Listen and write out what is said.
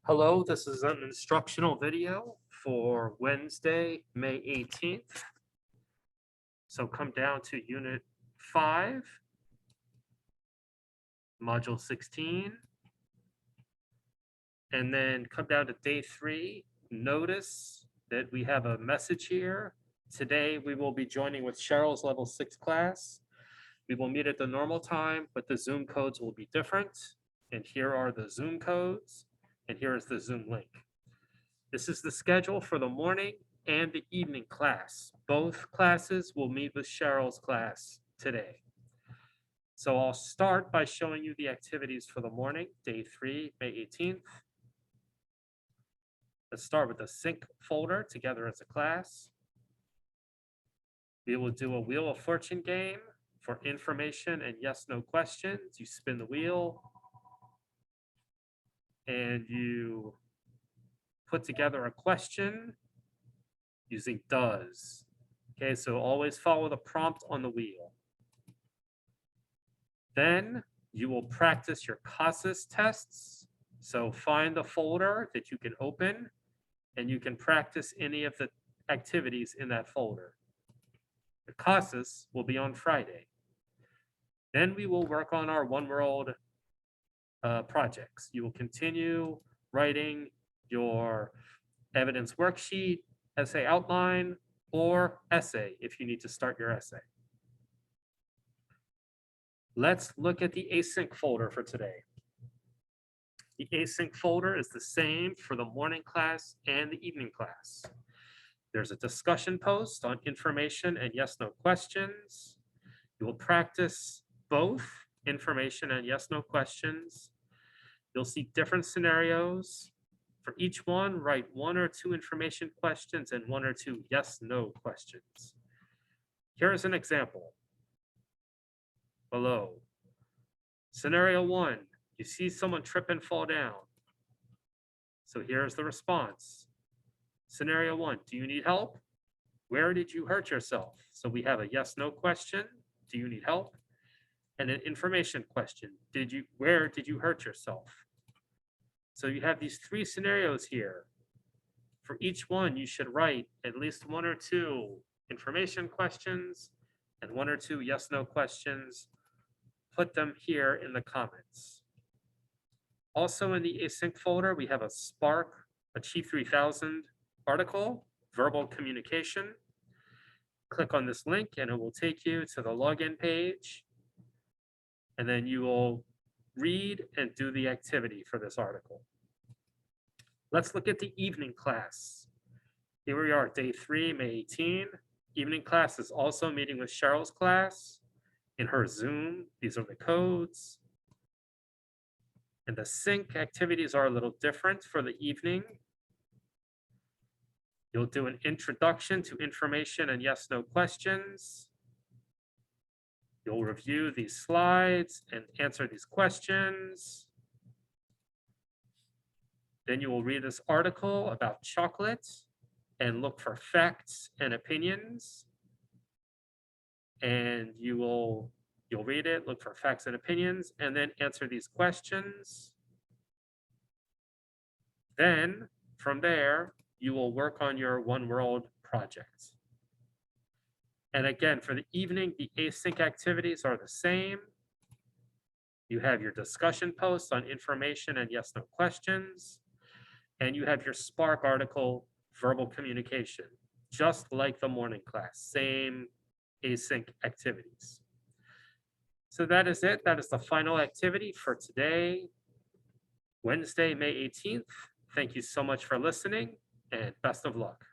Hello, this is an instructional video for Wednesday, May 18th. So come down to Unit 5, Module 16, and then come down to Day 3. Notice that we have a message here. Today, we will be joining with Cheryl's Level 6 class. We will meet at the normal time, but the Zoom codes will be different. And here are the Zoom codes, and here is the Zoom link. This is the schedule for the morning and the evening class. Both classes will meet with Cheryl's class today. So I'll start by showing you the activities for the morning, Day 3, May 18th. Let's start with the sync folder together as a class. We will do a Wheel of Fortune game for information and yes/no questions. You spin the wheel and you put together a question using does. Okay, so always follow the prompt on the wheel. Then you will practice your CASAS tests. So find the folder that you can open and you can practice any of the activities in that folder. The CASAS will be on Friday. Then we will work on our One World projects. You will continue writing your evidence worksheet, essay outline, or essay if you need to start your essay. Let's look at the async folder for today. The async folder is the same for the morning class and the evening class. There's a discussion post on information and yes/no questions. You will practice both information and yes/no questions. You'll see different scenarios. For each one, write 1 or 2 information questions and 1 or 2 yes/no questions. Here is an example below. Scenario 1, you see someone trip and fall down. So here's the response. Scenario 1, do you need help? Where did you hurt yourself? So we have a yes/no question, do you need help? And an information question, where did you hurt yourself? So you have these 3 scenarios here. For each one, you should write at least 1 or 2 information questions and 1 or 2 yes/no questions. Put them here in the comments. Also in the async folder, we have a Spark Achieve 3000 article, verbal communication. Click on this link and it will take you to the login page. And then you will read and do the activity for this article. Let's look at the evening class. Here we are, Day 3, May 18. Evening class is also meeting with Cheryl's class in her Zoom. These are the codes. And the sync activities are a little different for the evening. You'll do an introduction to information and yes/no questions. You'll review these slides and answer these questions. Then you will read this article about chocolate and look for facts and opinions. And you'll read it, look for facts and opinions, and then answer these questions. Then from there, you will work on your One World project. And again, for the evening, the async activities are the same. You have your discussion posts on information and yes/no questions. And you have your Spark article, verbal communication, just like the morning class, same async activities. So that is it. That is the final activity for today, Wednesday, May 18th. Thank you so much for listening and best of luck.